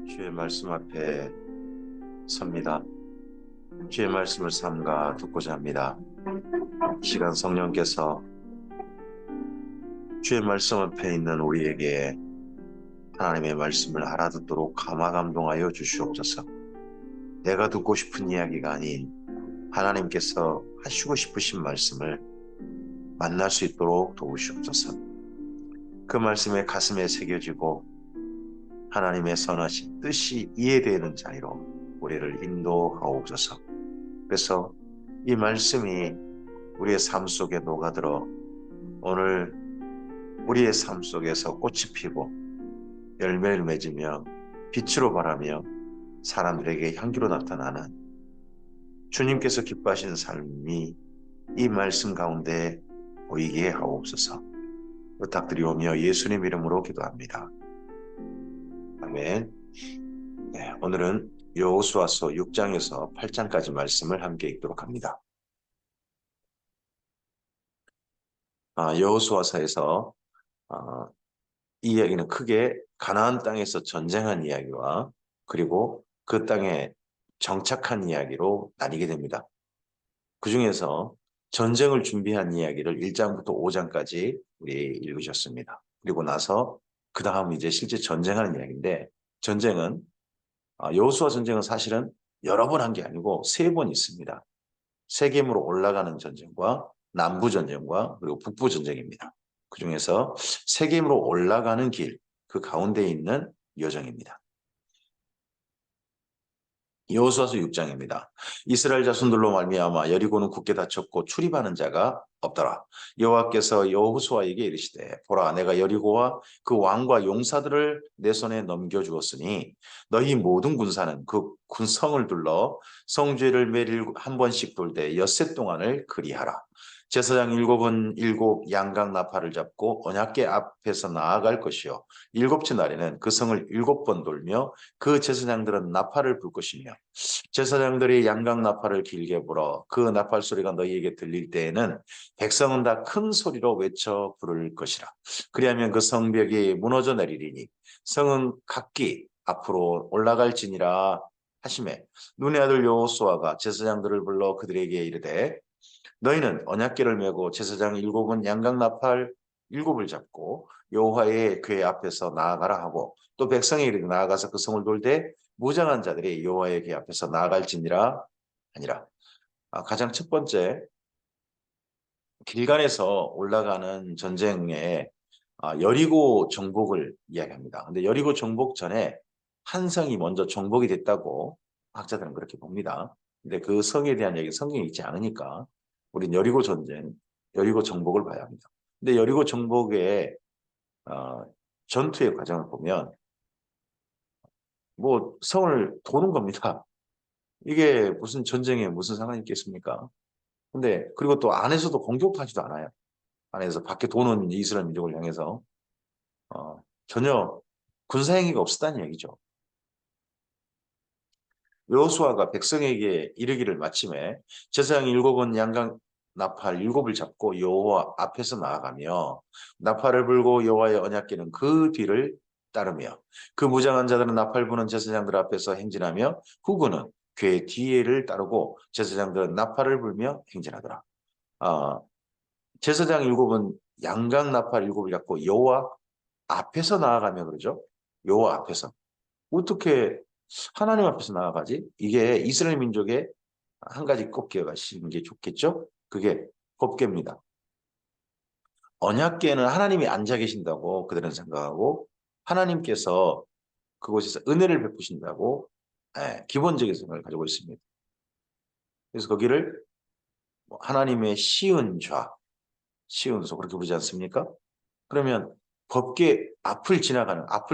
주의 말씀 앞에 섭니다. 주의 말씀을 삼가 듣고자 합니다. 이 시간 성령께서 주의 말씀 앞에 있는 우리에게 하나님의 말씀을 알아듣도록 감화감동하여 주시옵소서. 내가 듣고 싶은 이야기가 아닌 하나님께서 하시고 싶으신 말씀을 만날 수 있도록 도우시옵소서. 그 말씀에 가슴에 새겨지고 하나님의 선하신 뜻이 이해되는 자리로 우리를 인도하옵소서. 그래서 이 말씀이 우리의 삶 속에 녹아들어 오늘 우리의 삶 속에서 꽃이 피고 열매를 맺으며 빛으로 바라며 사람들에게 향기로 나타나는 주님께서 기뻐하시는 삶이 이 말씀 가운데 보이게 하옵소서. 부탁드리오며 예수님 이름으로 기도합니다. 아멘. 네, 오늘은 여호수아서 6장에서 8장까지 말씀을 함께 읽도록 합니다. 여호수아서에서 이 이야기는 크게 가나안 땅에서 전쟁한 이야기와 그리고 그 땅에 정착한 이야기로 나뉘게 됩니다. 그 중에서 전쟁을 준비한 이야기를 1장부터 5장까지 우리 읽으셨습니다. 그리고 나서 그 다음 이제 실제 전쟁하는 이야기인데 전쟁은 여호수아 전쟁은 사실은 여러 번 한 게 아니고 3번 있습니다. 세겜으로 올라가는 전쟁과 남부 전쟁과 그리고 북부 전쟁입니다. 그 중에서 세겜으로 올라가는 길, 그 가운데 있는 여정입니다. 여호수아서 6장입니다. 이스라엘 자손들로 말미암아 여리고는 굳게 닫혔고 출입하는 자가 없더라. 여호와께서 여호수아에게 이르시되 보라 내가 여리고와 그 왕과 용사들을 내 손에 넘겨주었으니 너희 모든 군사는 그 군성을 둘러 성죄를 매일 한 번씩 돌되 엿새 동안을 그리하라. 제사장 7은 7 양각 나팔을 잡고 언약궤 앞에서 나아갈 것이요 7째 날에는 그 성을 7번 돌며 그 제사장들은 나팔을 불 것이며 제사장들이 양각 나팔을 길게 불어 그 나팔 소리가 너희에게 들릴 때에는 백성은 다 큰 소리로 외쳐 부를 것이라. 그리하면 그 성벽이 무너져 내리리니 성은 각기 앞으로 올라갈지니라 하시매 눈의 아들 여호수아가 제사장들을 불러 그들에게 이르되 너희는 언약궤를 메고 제사장 7은 양각 나팔 7을 잡고 여호와의 궤 앞에서 나아가라 하고 또 백성이 이르게 나아가서 그 성을 돌되 무장한 자들이 여호와의 궤 앞에서 나아갈지니라 아니라. 가장 첫 번째 길갈에서 올라가는 전쟁에 여리고 정복을 이야기합니다. 근데 여리고 정복 전에 한 성이 먼저 정복이 됐다고 학자들은 그렇게 봅니다. 근데 그 성에 대한 얘기 성경에 있지 않으니까 우린 여리고 전쟁, 여리고 정복을 봐야 합니다. 근데 여리고 정복의 전투의 과정을 보면 뭐 성을 도는 겁니다. 이게 무슨 전쟁에 무슨 상관이 있겠습니까? 근데 그리고 또 안에서도 공격하지도 않아요. 안에서 밖에 도는 이스라엘 민족을 향해서 전혀 군사행위가 없었다는 얘기죠. 여호수아가 백성에게 이르기를 마침에 제사장 7은 양각 나팔 7을 잡고 여호와 앞에서 나아가며 나팔을 불고 여호와의 언약궤는 그 뒤를 따르며 그 무장한 자들은 나팔 부는 제사장들 앞에서 행진하며 후군은 궤 뒤를 따르고 제사장들은 나팔을 불며 행진하더라. 제사장 7은 양각 나팔 7을 잡고 여호와 앞에서 나아가며 그러죠. 여호와 앞에서. 어떻게 하나님 앞에서 나아가지? 이게 이스라엘 민족의 한 가지 꼭 기억하시는 게 좋겠죠? 그게 법궤입니다. 언약궤는 하나님이 앉아 계신다고 그들은 생각하고 하나님께서 그곳에서 은혜를 베푸신다고 기본적인 생각을 가지고 있습니다. 그래서 거기를 하나님의 시은 좌, 시은 소 그렇게 부르지 않습니까? 그러면 법궤 앞을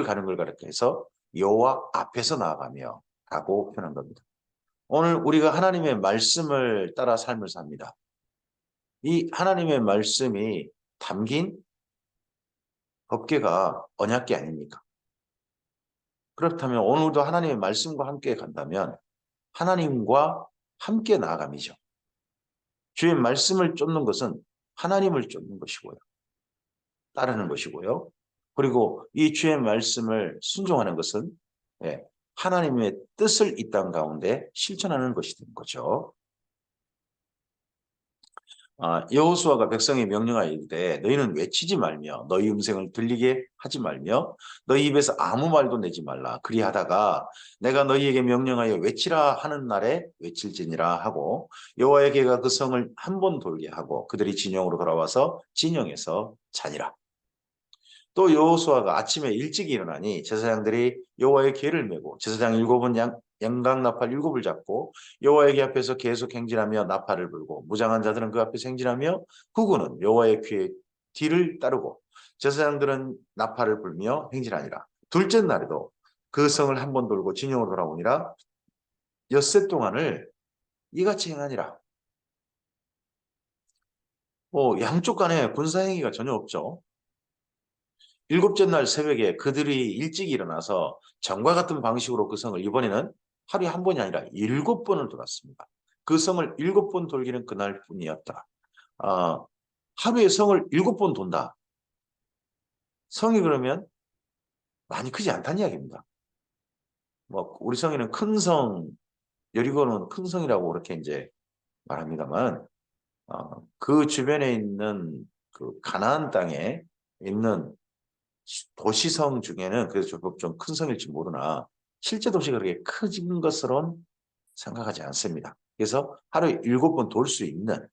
가는 걸 가리켜서 여호와 앞에서 나아가며 라고 표현한 겁니다. 오늘 우리가 하나님의 말씀을 따라 삶을 삽니다. 이 하나님의 말씀이 담긴 법궤가 언약궤 아닙니까? 그렇다면 오늘도 하나님의 말씀과 함께 간다면 하나님과 함께 나아감이죠. 주의 말씀을 쫓는 것은 하나님을 쫓는 것이고요. 따르는 것이고요. 그리고 이 주의 말씀을 순종하는 것은 하나님의 뜻을 이 땅 가운데 실천하는 것이 된 거죠. 여호수아가 백성에 명령하여 이르되 너희는 외치지 말며 너희 음성을 들리게 하지 말며 너희 입에서 아무 말도 내지 말라. 그리하다가 내가 너희에게 명령하여 외치라 하는 날에 외칠지니라 하고 여호와의 개가 그 성을 한 번 돌게 하고 그들이 진영으로 돌아와서 진영에서 자니라. 또 여호수아가 아침에 일찍 일어나니 제사장들이 여호와의 궤를 메고 제사장 일곱은 양각 나팔 일곱을 잡고 여호와의 궤 앞에서 계속 행진하며 나팔을 불고 무장한 자들은 그 앞에서 행진하며 후군은 여호와의 궤 뒤를 따르고 제사장들은 나팔을 불며 행진하니라. 둘째 날에도 그 성을 한 번 돌고 진영으로 돌아오니라. 엿새 동안을 이같이 행하니라. 양쪽 간에 군사행위가 전혀 없죠. 일곱째 날 새벽에 그들이 일찍 일어나서 전과 같은 방식으로 그 성을 이번에는 하루에 한 번이 아니라 7번을 돌았습니다. 그 성을 7번 돌기는 그날뿐이었다. 하루에 성을 7번 돈다. 성이 그러면 많이 크지 않다는 이야기입니다. 우리 성에는 큰 성, 여리고는 큰 성이라고 그렇게 이제 말합니다만, 그 주변에 있는 그 가나안 땅에 있는 도시성 중에는 그래서 좀 큰 성일지 모르나 실제 도시가 그렇게 커진 것으로는 생각하지 않습니다. 그래서 하루에 7번 돌 수 있는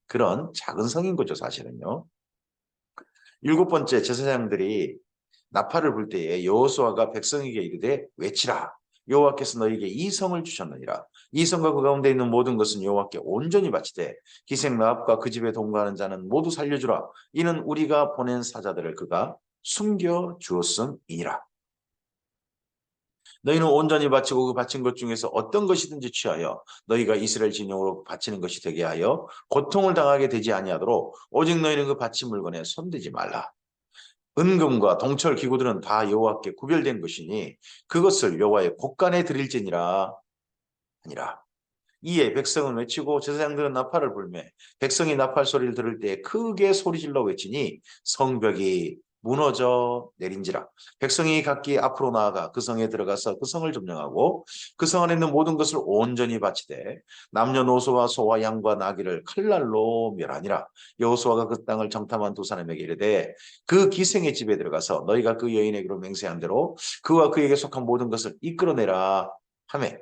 그런 작은 성인 거죠, 사실은요. 7번째 제사장들이 나팔을 불 때에 여호수아가 백성에게 이르되 외치라. 여호와께서 너희에게 이 성을 주셨느니라. 이 성과 그 가운데 있는 모든 것은 여호와께 온전히 바치되 기생 라합과 그 집에 동거하는 자는 모두 살려주라. 이는 우리가 보낸 사자들을 그가 숨겨 주었음이니라. 너희는 온전히 바치고 그 바친 것 중에서 어떤 것이든지 취하여 너희가 이스라엘 진영으로 바치는 것이 되게 하여 고통을 당하게 되지 아니하도록 오직 너희는 그 바친 물건에 손대지 말라. 은금과 동철 기구들은 다 여호와께 구별된 것이니 그것을 여호와의 곳간에 드릴지니라 아니라. 이에 백성은 외치고 제사장들은 나팔을 불매 백성이 나팔 소리를 들을 때 크게 소리질러 외치니 성벽이 무너져 내린지라. 백성이 각기 앞으로 나아가 그 성에 들어가서 그 성을 점령하고 그 성 안에 있는 모든 것을 온전히 바치되 남녀노소와 소와 양과 나귀를 칼날로 멸하니라. 여호수아가 그 땅을 정탐한 두 사람에게 이르되 그 기생의 집에 들어가서 너희가 그 여인에게로 맹세한 대로 그와 그에게 속한 모든 것을 이끌어내라 하매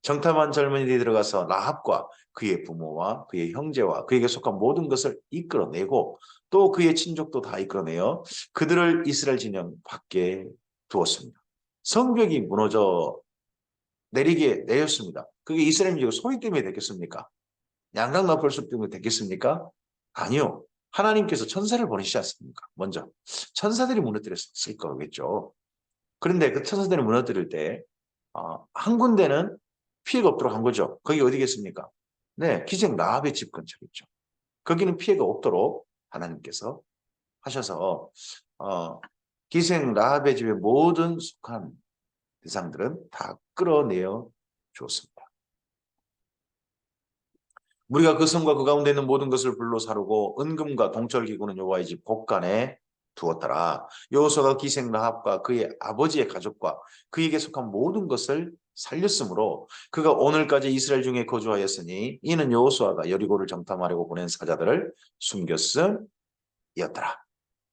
정탐한 젊은이들이 들어가서 라합과 그의 부모와 그의 형제와 그에게 속한 모든 것을 이끌어내고 또 그의 친족도 다 이끌어내어 그들을 이스라엘 진영 밖에 두었습니다. 성벽이 무너져 내리게 내렸습니다. 그게 이스라엘 민족의 소리 때문에 됐겠습니까? 양강나팔 소리 때문에 됐겠습니까? 아니요. 하나님께서 천사를 보내시지 않습니까? 먼저 천사들이 무너뜨렸을 거겠죠. 그런데 그 천사들이 무너뜨릴 때 한 군데는 피해가 없도록 한 거죠. 거기 어디겠습니까? 네, 기생 라합의 집 근처겠죠. 거기는 피해가 없도록 하나님께서 하셔서 기생 라합의 집의 모든 속한 대상들은 다 끌어내어 주었습니다. 우리가 그 성과 그 가운데 있는 모든 것을 불로 사르고 은금과 동철 기구는 여호와의 집 곳간에 두었더라. 여호수아가 기생 라합과 그의 아버지의 가족과 그에게 속한 모든 것을 살렸으므로 그가 오늘까지 이스라엘 중에 거주하였으니 이는 여호수아가 여리고를 정탐하려고 보낸 사자들을 숨겼음이었더라.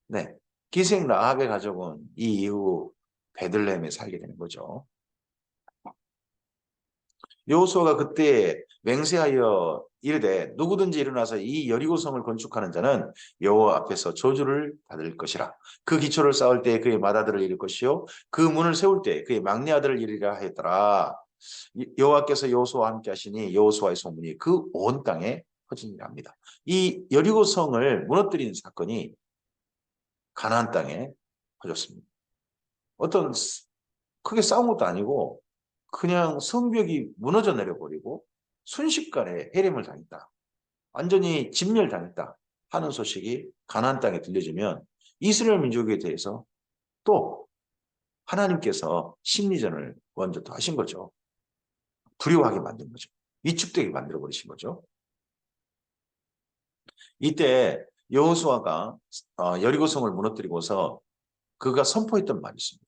네, 기생 라합의 가족은 이 이후 베들레헴에 살게 되는 거죠. 여호수아가 그때 맹세하여 이르되 누구든지 일어나서 이 여리고성을 건축하는 자는 여호와 앞에서 저주를 받을 것이라. 그 기초를 쌓을 때 그의 맏아들을 이룰 것이요 그 문을 세울 때 그의 막내 아들을 이르리라 하였더라. 여호와께서 여호수아와 함께 하시니 여호수아의 소문이 그 온 땅에 퍼지니라 합니다. 이 여리고성을 무너뜨린 사건이 가나안 땅에 퍼졌습니다. 어떤 크게 싸운 것도 아니고 그냥 성벽이 무너져 내려버리고 순식간에 해림을 당했다. 완전히 진멸당했다 하는 소식이 가나안 땅에 들려지면 이스라엘 민족에 대해서 또 하나님께서 심리전을 먼저 또 하신 거죠. 두려워하게 만든 거죠. 위축되게 만들어버리신 거죠. 이때 여호수아가 여리고성을 무너뜨리고서 그가 선포했던 말이 있습니다.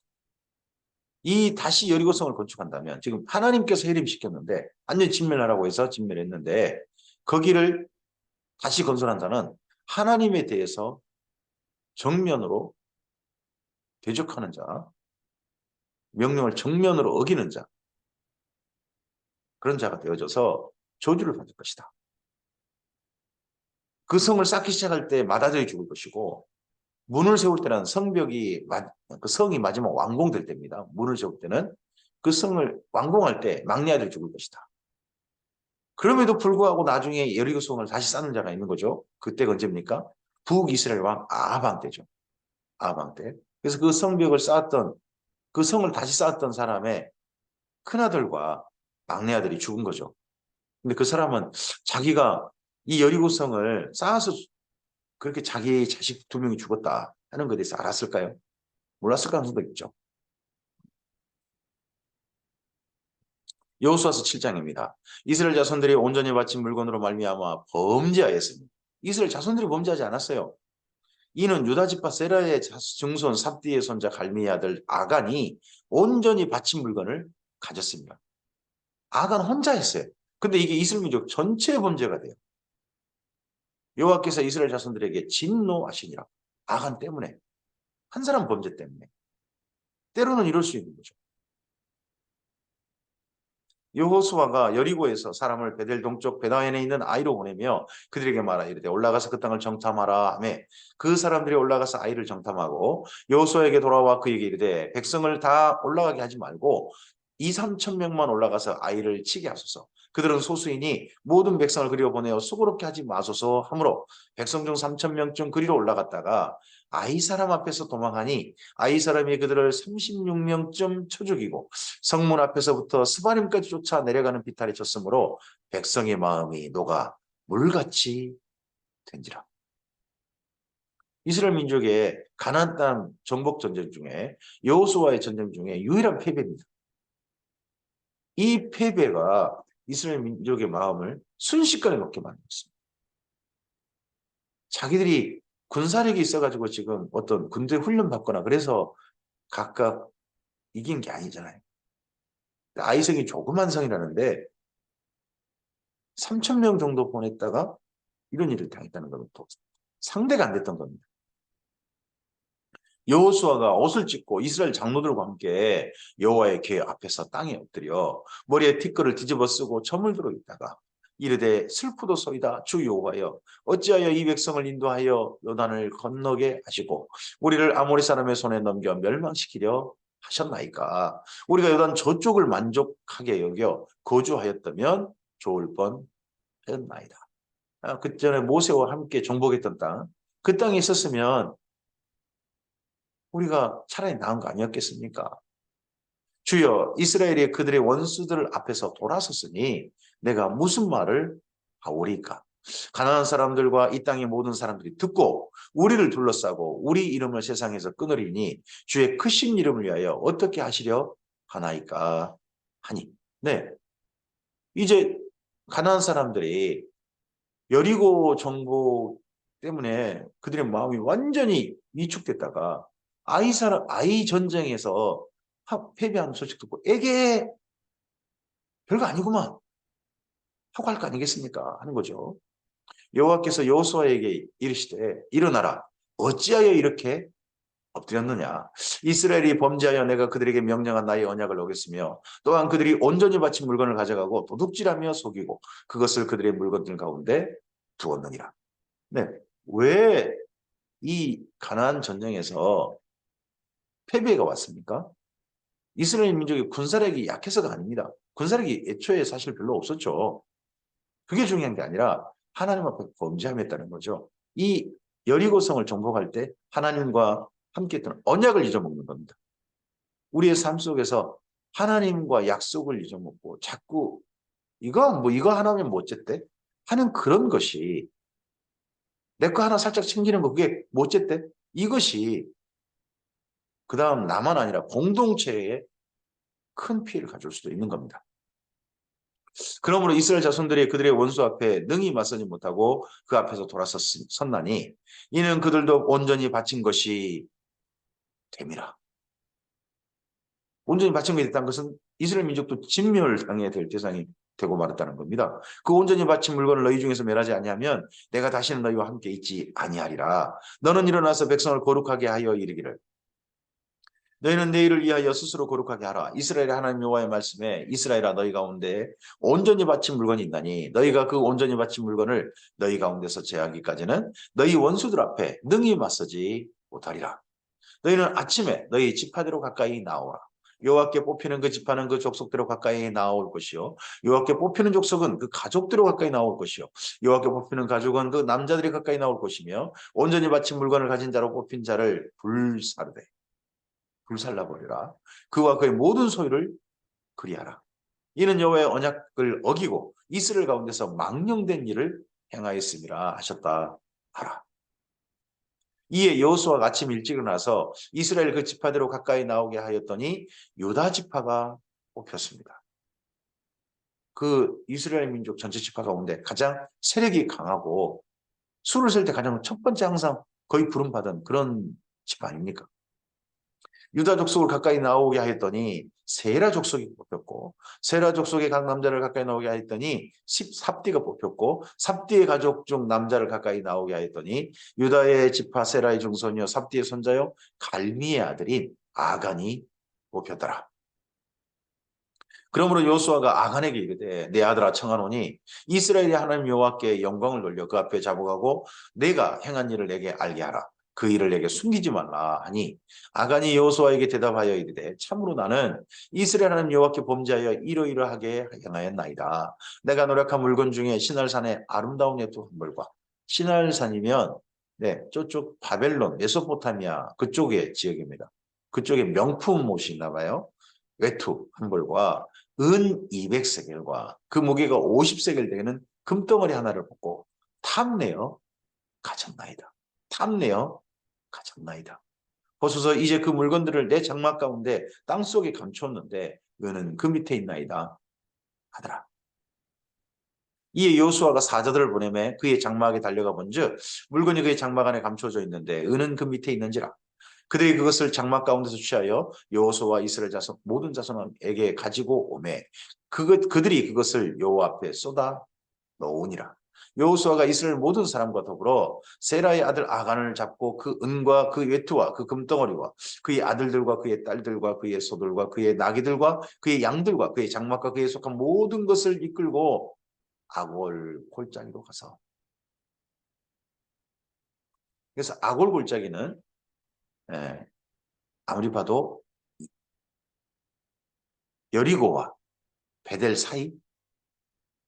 이 다시 여리고성을 건축한다면 지금 하나님께서 해림시켰는데 완전히 진멸하라고 해서 진멸했는데 거기를 다시 건설한 자는 하나님에 대해서 정면으로 대적하는 자, 명령을 정면으로 어기는 자, 그런 자가 되어져서 저주를 받을 것이다. 그 성을 쌓기 시작할 때 맏아들이 죽을 것이고 문을 세울 때는 그 성이 마지막 완공될 때입니다. 문을 세울 때는 그 성을 완공할 때 막내 아들이 죽을 것이다. 그럼에도 불구하고 나중에 여리고 성을 다시 쌓는 자가 있는 거죠. 그때가 언제입니까? 북이스라엘 왕 아합 때죠. 아합 때. 그래서 그 성벽을 쌓았던 그 성을 다시 쌓았던 사람의 큰아들과 막내 아들이 죽은 거죠. 근데 그 사람은 자기가 이 여리고 성을 쌓아서 그렇게 자기 자식 두 명이 죽었다 하는 것에 대해서 알았을까요? 몰랐을 가능성도 있죠. 여호수아서 7장입니다. 이스라엘 자손들이 온전히 바친 물건으로 말미암아 범죄하였습니다. 이스라엘 자손들이 범죄하지 않았어요. 이는 유다 지파 세라의 증손 삽디의 손자 갈미의 아들 아간이 온전히 바친 물건을 가졌습니다. 아간 혼자 했어요. 근데 이게 이스라엘 민족 전체의 범죄가 돼요. 여호와께서 이스라엘 자손들에게 진노하시니라. 아간 때문에. 한 사람 범죄 때문에. 때로는 이럴 수 있는 거죠. 여호수아가 여리고에서 사람을 베델 동쪽 베다엔에 있는 아이로 보내며 그들에게 말하 이르되 올라가서 그 땅을 정탐하라 하며 그 사람들이 올라가서 아이를 정탐하고 여호수아에게 돌아와 그에게 이르되 백성을 다 올라가게 하지 말고 2, 3천 명만 올라가서 아이를 치게 하소서. 그들은 소수이니 모든 백성을 그리로 보내어 수고롭게 하지 마소서 하므로 백성 중 3천 명쯤 그리로 올라갔다가 아이 사람 앞에서 도망하니 아이 사람이 그들을 36명쯤 쳐 죽이고 성문 앞에서부터 스바림까지 쫓아 내려가는 비탈이 쳤으므로 백성의 마음이 녹아 물같이 된지라. 이스라엘 민족의 가나안 땅 정복 전쟁 중에 여호수아의 전쟁 중에 유일한 패배입니다. 이 패배가 이스라엘 민족의 마음을 순식간에 먹게 만들었습니다. 자기들이 군사력이 있어가지고 지금 어떤 군대 훈련 받거나 그래서 각각 이긴 게 아니잖아요. 아이성이 조그만 성이라는데 3천 명 정도 보냈다가 이런 일을 당했다는 겁니다. 상대가 안 됐던 겁니다. 여호수아가 옷을 찢고 이스라엘 장로들과 함께 여호와의 궤 앞에서 땅에 엎드려 머리에 티끌을 뒤집어 쓰고 점을 들어 있다가 이르되 슬프도소이다 주 여호와여 어찌하여 이 백성을 인도하여 요단을 건너게 하시고 우리를 아모리 사람의 손에 넘겨 멸망시키려 하셨나이까. 우리가 요단 저쪽을 만족하게 여겨 거주하였다면 좋을 뻔하였나이다. 그 전에 모세와 함께 정복했던 땅, 그 땅에 있었으면 우리가 차라리 나은 거 아니었겠습니까? 주여 이스라엘이 그들의 원수들 앞에서 돌아섰으니 내가 무슨 말을 하오리까? 가나안 사람들과 이 땅의 모든 사람들이 듣고 우리를 둘러싸고 우리 이름을 세상에서 끊으리니 주의 크신 이름을 위하여 어떻게 하시려 하나이까 하니. 네, 이제 가나안 사람들이 여리고 정복 때문에 그들의 마음이 완전히 위축됐다가 아이 전쟁에서 패배한 소식 듣고 에게 별거 아니구만 하고 할 거 아니겠습니까? 하는 거죠. 여호와께서 여호수아에게 이르시되 일어나라 어찌하여 이렇게 엎드렸느냐. 이스라엘이 범죄하여 내가 그들에게 명령한 나의 언약을 어겼으며 또한 그들이 온전히 바친 물건을 가져가고 도둑질하며 속이고 그것을 그들의 물건들 가운데 두었느니라. 네, 왜 이 가나안 전쟁에서 패배가 왔습니까? 이스라엘 민족이 군사력이 약해서가 아닙니다. 군사력이 애초에 사실 별로 없었죠. 그게 중요한 게 아니라 하나님 앞에 범죄함했다는 거죠. 이 여리고성을 정복할 때 하나님과 함께했던 언약을 잊어먹는 겁니다. 우리의 삶 속에서 하나님과 약속을 잊어먹고 자꾸 이거 하나면 뭐 어쨌대? 하는 그런 것이 내 거 하나 살짝 챙기는 거 그게 뭐 어쨌대? 이것이 그 다음 나만 아니라 공동체에 큰 피해를 가져올 수도 있는 겁니다. 그러므로 이스라엘 자손들이 그들의 원수 앞에 능히 맞서지 못하고 그 앞에서 돌아섰나니 이는 그들도 온전히 바친 것이 됨이라. 온전히 바친 게 됐다는 것은 이스라엘 민족도 진멸당해야 될 대상이 되고 말았다는 겁니다. 그 온전히 바친 물건을 너희 중에서 멸하지 아니하면 내가 다시는 너희와 함께 있지 아니하리라. 너는 일어나서 백성을 거룩하게 하여 이르기를 너희는 내일을 위하여 스스로 거룩하게 하라. 이스라엘의 하나님 여호와의 말씀에 이스라엘아 너희 가운데 온전히 바친 물건이 있나니 너희가 그 온전히 바친 물건을 너희 가운데서 제하기까지는 너희 원수들 앞에 능히 맞서지 못하리라. 너희는 아침에 너희 지파대로 가까이 나오라. 여호와께 뽑히는 그 지파는 그 족속대로 가까이 나올 것이요 여호와께 뽑히는 족속은 그 가족대로 가까이 나올 것이요 여호와께 뽑히는 가족은 그 남자들이 가까이 나올 것이며 온전히 바친 물건을 가진 자로 뽑힌 자를 불사르되 불살라버리라. 그와 그의 모든 소유를 그리하라. 이는 여호와의 언약을 어기고 이스라엘 가운데서 망령된 일을 행하였음이라 하셨다 하라. 이에 여호수아가 아침 일찍 일어나서 이스라엘 그 지파대로 가까이 나오게 하였더니 유다 지파가 뽑혔습니다. 그 이스라엘 민족 전체 지파 가운데 가장 세력이 강하고 수를 셀 때 가장 첫 번째 항상 거의 부름받은 그런 지파 아닙니까? 유다 족속을 가까이 나오게 하였더니 세라 족속이 뽑혔고 세라 족속의 각 남자를 가까이 나오게 하였더니 삽디가 뽑혔고 삽디의 가족 중 남자를 가까이 나오게 하였더니 유다의 지파 세라의 중손이요 삽디의 손자요 갈미의 아들인 아간이 뽑혔더라. 그러므로 여호수아가 아간에게 이르되 내 아들아 청하노니 이스라엘의 하나님 여호와께 영광을 돌려 그 앞에 자복하고 내가 행한 일을 내게 알게 하라. 그 일을 내게 숨기지 말라 하니 아간이 여호수아에게 대답하여 이르되 참으로 나는 이스라엘 하나님 여호와께 범죄하여 이러이러하게 행하였나이다. 내가 노력한 물건 중에 시날산의 아름다운 예투 한 벌과 시날산이면 네 저쪽 바벨론 메소포타미아 그쪽의 지역입니다. 그쪽에 명품 옷이 있나 봐요. 외투 한 벌과 은 200세겔과 그 무게가 50세겔 되는 금덩어리 하나를 뽑고 탐내어 가졌나이다. 탐내어 가졌나이다. 보소서 이제 그 물건들을 내 장막 가운데 땅속에 감췄는데 은은 그 밑에 있나이다 하더라. 이에 여호수아가 사자들을 보내매 그의 장막에 달려가 본즉 물건이 그의 장막 안에 감춰져 있는데 은은 그 밑에 있는지라. 그들이 그것을 장막 가운데서 취하여 여호수아와 이스라엘 자손 모든 자손에게 가지고 오매 그들이 그것을 여호와 앞에 쏟아 넣으니라. 여호수아가 이스라엘 모든 사람과 더불어 세라의 아들 아간을 잡고 그 은과 그 외투와 그 금덩어리와 그의 아들들과 그의 딸들과 그의 소들과 그의 나귀들과 그의 양들과 그의 장막과 그에 속한 모든 것을 이끌고 아골 골짜기로 가서 그래서 아골 골짜기는 아무리 봐도 여리고와 베델 사이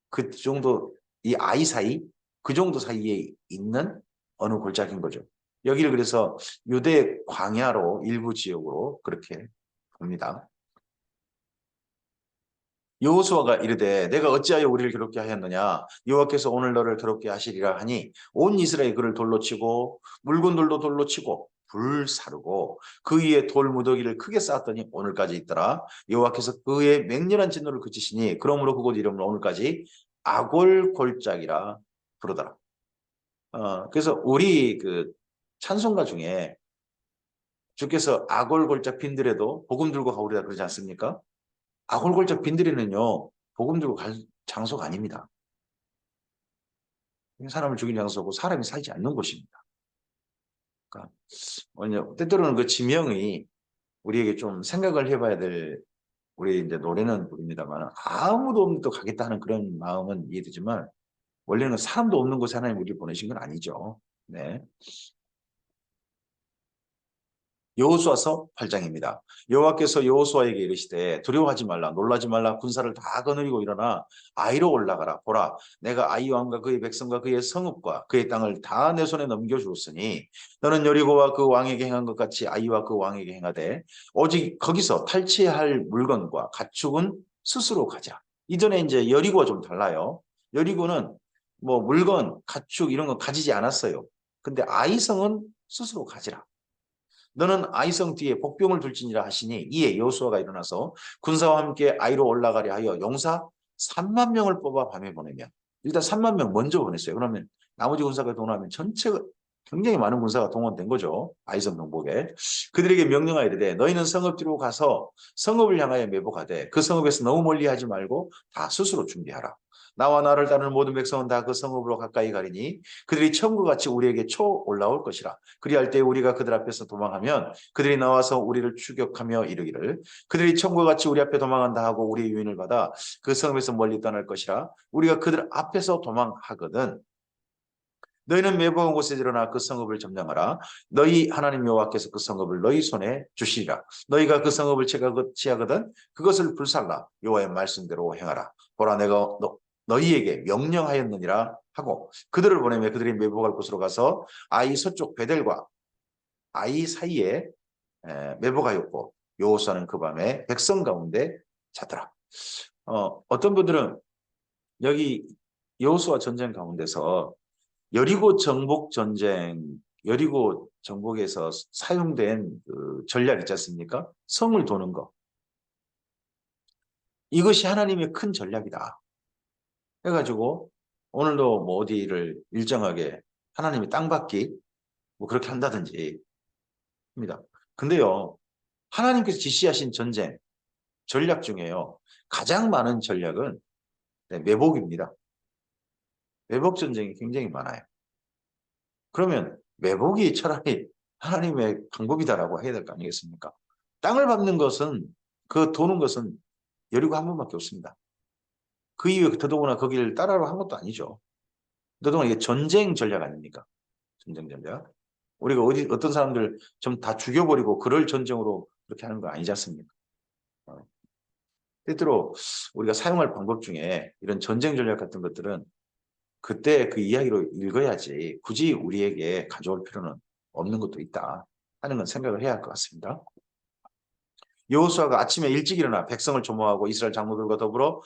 그 정도 이 아이 사이 그 정도 사이에 있는 어느 골짜기인 거죠. 여기를 그래서 유대 광야로 일부 지역으로 그렇게 봅니다. 여호수아가 이르되 내가 어찌하여 우리를 괴롭게 하였느냐 여호와께서 오늘 너를 괴롭게 하시리라 하니 온 이스라엘이 그를 돌로 치고 물건들도 돌로 치고 불사르고 그 위에 돌무더기를 크게 쌓았더니 오늘까지 있더라. 여호와께서 그의 맹렬한 진노를 그치시니 그러므로 그곳 이름을 오늘까지 아골 골짜기라 부르더라. 그래서 우리 그 찬송가 중에 주께서 아골 골짜 빈들에도 복음 들고 가오리다 그러지 않습니까? 아골 골짜 빈들에는요 복음 들고 갈 장소가 아닙니다. 사람을 죽이는 장소고 사람이 살지 않는 곳입니다. 그러니까 때때로는 그 지명이 우리에게 좀 생각을 해봐야 될 우리 이제 노래는 부릅니다만 아무도 없는 또 가겠다 하는 그런 마음은 이해되지만 원래는 사람도 없는 곳에 하나님 우리를 보내신 건 아니죠. 네. 여호수아서 8장입니다. 여호와께서 여호수아에게 이르시되 두려워하지 말라 놀라지 말라 군사를 다 거느리고 일어나 아이로 올라가라 보라 내가 아이 왕과 그의 백성과 그의 성읍과 그의 땅을 다 내 손에 넘겨주었으니 너는 여리고와 그 왕에게 행한 것 같이 아이와 그 왕에게 행하되 오직 거기서 탈취할 물건과 가축은 스스로 가자. 이전에 이제 여리고와 좀 달라요. 여리고는 뭐 물건 가축 이런 거 가지지 않았어요. 근데 아이성은 스스로 가지라. 너는 아이성 뒤에 복병을 둘지니라 하시니 이에 여호수아가 일어나서 군사와 함께 아이로 올라가려 하여 용사 3만 명을 뽑아 밤에 보내며 일단 3만 명 먼저 보냈어요. 그러면 나머지 군사가 동원하면 전체 굉장히 많은 군사가 동원된 거죠. 아이성 정복에. 그들에게 명령하여 이르되 너희는 성읍 뒤로 가서 성읍을 향하여 매복하되 그 성읍에서 너무 멀리 하지 말고 다 스스로 준비하라. 나와 나를 따르는 모든 백성은 다 그 성읍으로 가까이 가리니 그들이 처음과 같이 우리에게 쳐 올라올 것이라. 그리할 때 우리가 그들 앞에서 도망하면 그들이 나와서 우리를 추격하며 이르기를 그들이 처음과 같이 우리 앞에 도망한다 하고 우리의 유인을 받아 그 성읍에서 멀리 떠날 것이라. 우리가 그들 앞에서 도망하거든 너희는 매복한 곳에 일어나 그 성읍을 점령하라. 너희 하나님 여호와께서 그 성읍을 너희 손에 주시리라. 너희가 그 성읍을 취하거든 그것을 불살라. 여호와의 말씀대로 행하라. 보라 내가 너희에게 명령하였느니라 하고 그들을 보내며 그들이 매복할 곳으로 가서 아이 서쪽 베델과 아이 사이에 매복하였고 여호수아는 그 밤에 백성 가운데 자더라. 어떤 분들은 여기 여호수아 전쟁 가운데서 여리고 정복 전쟁, 여리고 정복에서 사용된 그 전략 있지 않습니까? 성을 도는 거. 이것이 하나님의 큰 전략이다. 해가지고 오늘도 뭐 어디를 일정하게 하나님이 땅 받기 뭐 그렇게 한다든지 합니다. 근데요, 하나님께서 지시하신 전쟁, 전략 중에요. 가장 많은 전략은 매복입니다. 매복 전쟁이 굉장히 많아요. 그러면 매복이 차라리 하나님의 방법이다라고 해야 될 거 아니겠습니까? 땅을 밟는 것은 그 도는 것은 여리고 한 번밖에 없습니다. 그 이후에 더더구나 거기를 따라로 한 것도 아니죠. 더더구나 이게 전쟁 전략 아닙니까? 전쟁 전략. 우리가 어떤 사람들 좀 다 죽여버리고 그럴 전쟁으로 그렇게 하는 거 아니지 않습니까? 어. 때때로 우리가 사용할 방법 중에 이런 전쟁 전략 같은 것들은 그때 그 이야기로 읽어야지 굳이 우리에게 가져올 필요는 없는 것도 있다 하는 건 생각을 해야 할 것 같습니다. 여호수아가 아침에 일찍 일어나 백성을 조모하고 이스라엘 장로들과 더불어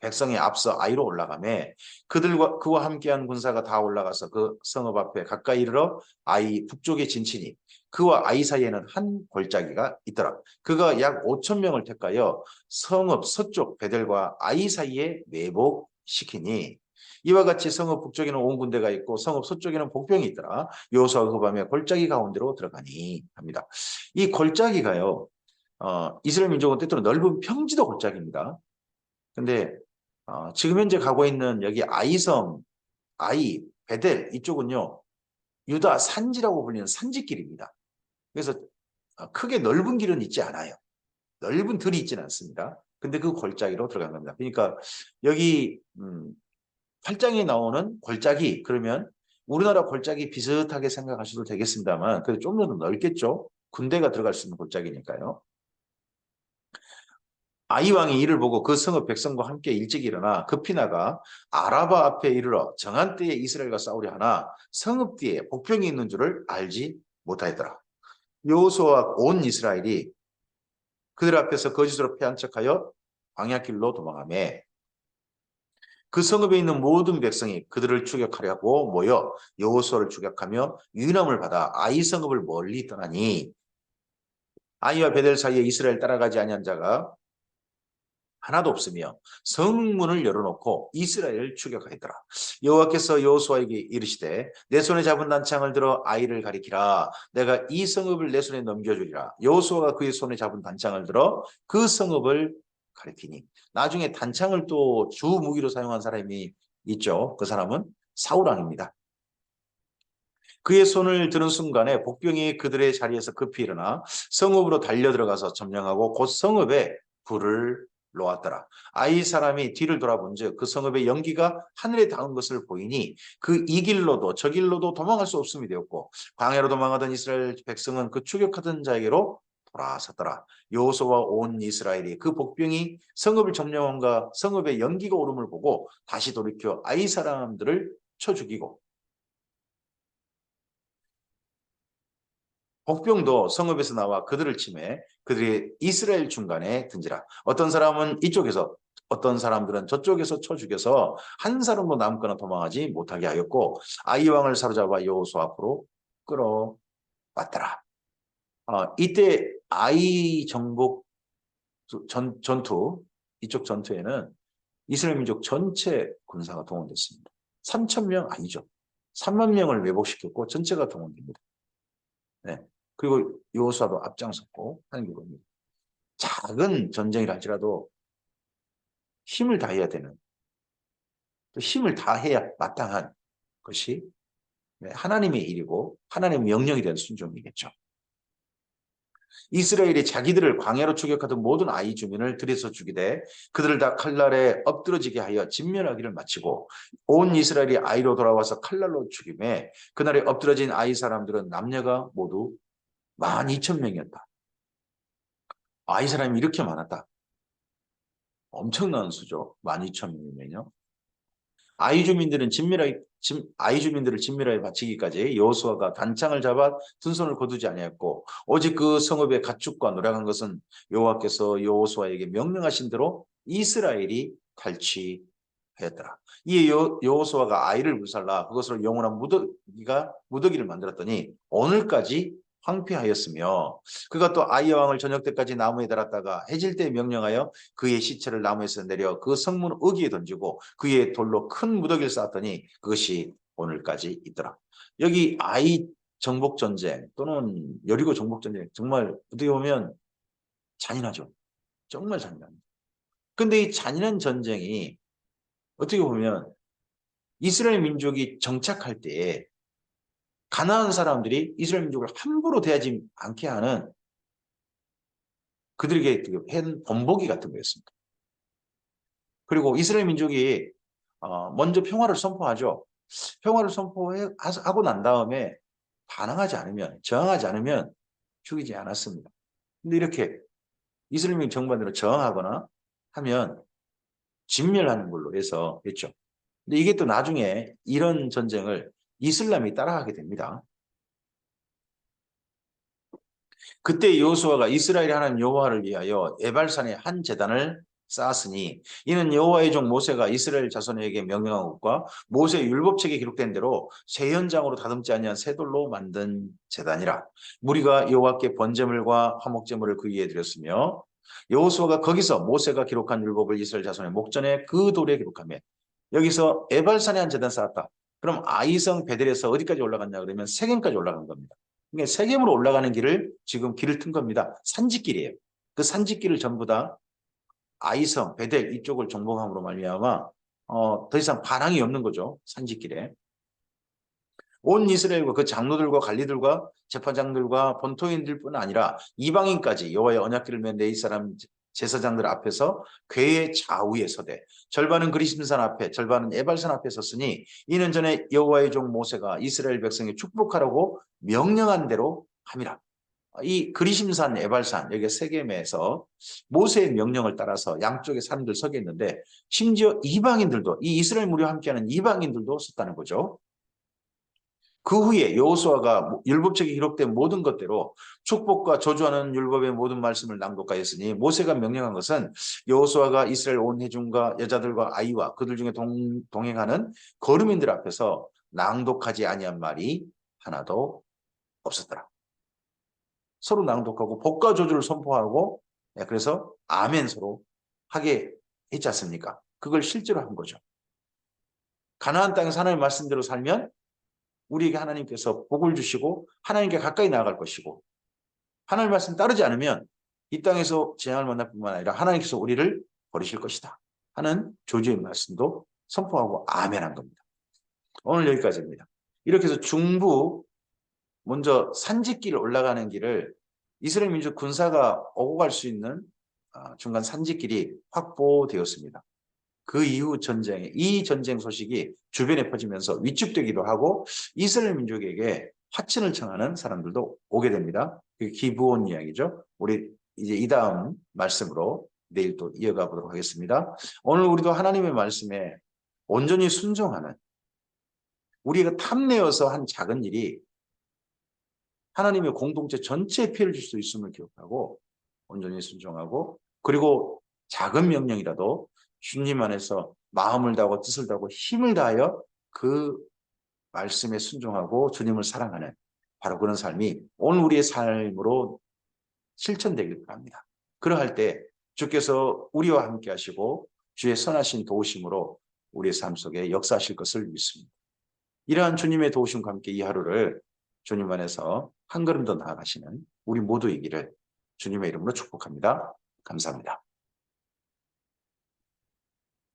백성에 앞서 아이로 올라가매 그와 함께한 군사가 다 올라가서 그 성읍 앞에 가까이 이르러 아이 북쪽에 진치니 그와 아이 사이에는 한 골짜기가 있더라. 그가 약 5천 명을 택하여 성읍 서쪽 베델과 아이 사이에 매복시키니 이와 같이 성읍 북쪽에는 온 군대가 있고 성읍 서쪽에는 복병이 있더라. 여호수아가 그 밤에 골짜기 가운데로 들어가니 합니다. 이 골짜기가요. 이스라엘 민족은 때때로 넓은 평지도 골짜기입니다. 근데 지금 현재 가고 있는 여기 아이성, 베델 이쪽은요. 유다 산지라고 불리는 산지길입니다. 그래서 크게 넓은 길은 있지 않아요. 넓은 들이 있지는 않습니다. 근데 그 골짜기로 들어간 겁니다. 그러니까 여기 8장에 나오는 골짜기 그러면 우리나라 골짜기 비슷하게 생각하셔도 되겠습니다만 그래도 좀 더 넓겠죠. 군대가 들어갈 수 있는 골짜기니까요. 아이 왕이 이를 보고 그 성읍 백성과 함께 일찍 일어나 급히 나가 아라바 앞에 이르러 정한 때에 이스라엘과 싸우려 하나 성읍 뒤에 복병이 있는 줄을 알지 못하였더라. 여호수아와 온 이스라엘이 그들 앞에서 거짓으로 패한 척하여 광야길로 도망하매 그 성읍에 있는 모든 백성이 그들을 추격하려고 모여 여호수아를 추격하며 유인함을 받아 아이 성읍을 멀리 떠나니 아이와 베델 사이에 이스라엘 따라가지 아니한 자가 하나도 없으며 성문을 열어놓고 이스라엘을 추격하였더라. 여호와께서 여호수아에게 이르시되 내 손에 잡은 단창을 들어 아이를 가리키라. 내가 이 성읍을 내 손에 넘겨주리라. 여호수아가 그의 손에 잡은 단창을 들어 그 성읍을 가리키니 나중에 단창을 또 주 무기로 사용한 사람이 있죠. 그 사람은 사울 왕입니다. 그의 손을 드는 순간에 복병이 그들의 자리에서 급히 일어나 성읍으로 달려들어가서 점령하고 곧 성읍에 불을 놓았더라. 아이 사람이 뒤를 돌아본즉 그 성읍의 연기가 하늘에 닿은 것을 보이니 그 이 길로도 저 길로도 도망갈 수 없음이 되었고 광야로 도망하던 이스라엘 백성은 그 추격하던 자에게로 돌아섰더라. 여호수아와 온 이스라엘이 그 복병이 성읍을 점령한가 성읍의 연기가 오름을 보고 다시 돌이켜 아이 사람들을 쳐 죽이고 복병도 성읍에서 나와 그들을 치매 그들이 이스라엘 중간에 든지라. 어떤 사람은 이쪽에서 어떤 사람들은 저쪽에서 쳐 죽여서 한 사람도 남거나 도망하지 못하게 하였고 아이 왕을 사로잡아 여호수아 앞으로 끌어왔더라. 이때 아이 정복 전투 이쪽 전투에는 이스라엘 민족 전체 군사가 동원됐습니다. 3천 명 아니죠. 3만 명을 매복시켰고 전체가 동원됩니다. 네. 그리고 여호수아도 앞장섰고 하는 경우입니다. 작은 전쟁이라 할지라도 힘을 다해야 되는, 또 힘을 다해야 마땅한 것이 하나님의 일이고 하나님의 명령이 된 순종이겠죠. 이스라엘이 자기들을 광야로 추격하던 모든 아이 주민을 들여서 죽이되 그들을 다 칼날에 엎드러지게 하여 진멸하기를 마치고 온 이스라엘이 아이로 돌아와서 칼날로 죽임에 그날에 엎드러진 아이 사람들은 남녀가 모두 12,000명이었다. 아이 사람이 이렇게 많았다. 엄청난 수죠. 12,000명이면요. 아이 주민들을 진멸하여 바치기까지 여호수아가 단창을 잡아 든 손을 거두지 아니했고 오직 그 성읍의 가축과 노력한 것은 여호와께서 여호수아에게 명령하신 대로 이스라엘이 탈취하였더라. 이에 여호수아가 아이를 불살라 그것을 영원한 무더기를 만들었더니 오늘까지 황폐하였으며 그가 또 아이 왕을 저녁 때까지 나무에 달았다가 해질 때 명령하여 그의 시체를 나무에서 내려 그 성문 어귀에 던지고 그의 돌로 큰 무더기를 쌓았더니 그것이 오늘까지 있더라. 여기 아이 정복 전쟁 또는 여리고 정복 전쟁 정말 어떻게 보면 잔인하죠. 정말 잔인합니다. 근데 이 잔인한 전쟁이 어떻게 보면 이스라엘 민족이 정착할 때에 가나안 사람들이 이스라엘 민족을 함부로 대하지 않게 하는 그들에게 한 본보기 같은 거였습니다. 그리고 이스라엘 민족이 먼저 평화를 선포하죠. 평화를 선포하고 난 다음에 반항하지 않으면, 저항하지 않으면 죽이지 않았습니다. 근데 이렇게 이스라엘 민족 정반대로 저항하거나 하면 진멸하는 걸로 해서 했죠. 근데 이게 또 나중에 이런 전쟁을 이슬람이 따라하게 됩니다. 그때 여호수아가 이스라엘의 하나님 여호와를 위하여 에발산에 한 제단을 쌓았으니 이는 여호와의 종 모세가 이스라엘 자손에게 명령한 것과 모세 율법책에 기록된 대로 새 현장으로 다듬지 아니한 새 돌로 만든 제단이라. 무리가 여호와께 번제물과 화목제물을 그 위에 드렸으며 여호수아가 거기서 모세가 기록한 율법을 이스라엘 자손의 목전에 그 돌에 기록하며 여기서 에발산에 한 제단 쌓았다. 그럼 아이성 베델에서 어디까지 올라갔냐 그러면 세겜까지 올라간 겁니다. 그러니까 세겜으로 올라가는 길을 지금 길을 튼 겁니다. 산지길이에요. 그 산지길을 전부 다 아이성, 베델 이쪽을 정복함으로 말미암아 더 이상 반항이 없는 거죠. 산지길에. 온 이스라엘과 그 장로들과 관리들과 재판장들과 본토인들뿐 아니라 이방인까지 여호와의 언약궤를 맨 네 사람 제사장들 앞에서 궤의 좌우에 서되 절반은 그리심산 앞에 절반은 에발산 앞에 섰으니 이는 전에 여호와의 종 모세가 이스라엘 백성에 축복하라고 명령한 대로 함이라. 이 그리심산 에발산 여기 세겜에서 모세의 명령을 따라서 양쪽에 사람들 서게 했는데 심지어 이방인들도 이 이스라엘 무리와 함께하는 이방인들도 섰다는 거죠. 그 후에 여호수아가 율법책에 기록된 모든 것대로 축복과 저주하는 율법의 모든 말씀을 낭독하였으니 모세가 명령한 것은 여호수아가 이스라엘 온 회중과 여자들과 아이와 그들 중에 동행하는 거류민들 앞에서 낭독하지 아니한 말이 하나도 없었더라. 서로 낭독하고 복과 저주를 선포하고 그래서 아멘 서로 하게 했지 않습니까? 그걸 실제로 한 거죠. 가나안 땅에서 하나님의 말씀대로 살면 우리에게 하나님께서 복을 주시고 하나님께 가까이 나아갈 것이고 하나님의 말씀 따르지 않으면 이 땅에서 재앙을 만날 뿐만 아니라 하나님께서 우리를 버리실 것이다 하는 조지의 말씀도 선포하고 아멘한 겁니다. 오늘 여기까지입니다. 이렇게 해서 중부 먼저 산지길을 올라가는 길을 이스라엘 민족 군사가 오고 갈 수 있는 중간 산지길이 확보되었습니다. 그 이후 전쟁에 이 전쟁 소식이 주변에 퍼지면서 위축되기도 하고 이스라엘 민족에게 화친을 청하는 사람들도 오게 됩니다. 그 기브온 이야기죠. 우리 이제 이 다음 말씀으로 내일 또 이어가 보도록 하겠습니다. 오늘 우리도 하나님의 말씀에 온전히 순종하는 우리가 탐내어서 한 작은 일이 하나님의 공동체 전체에 피해를 줄 수 있음을 기억하고 온전히 순종하고 그리고 작은 명령이라도 주님 안에서 마음을 다하고 뜻을 다하고 힘을 다하여 그 말씀에 순종하고 주님을 사랑하는 바로 그런 삶이 오늘 우리의 삶으로 실천되길 바랍니다. 그러할 때 주께서 우리와 함께 하시고 주의 선하신 도우심으로 우리의 삶 속에 역사하실 것을 믿습니다. 이러한 주님의 도우심과 함께 이 하루를 주님 안에서 한 걸음 더 나아가시는 우리 모두이기를 주님의 이름으로 축복합니다. 감사합니다.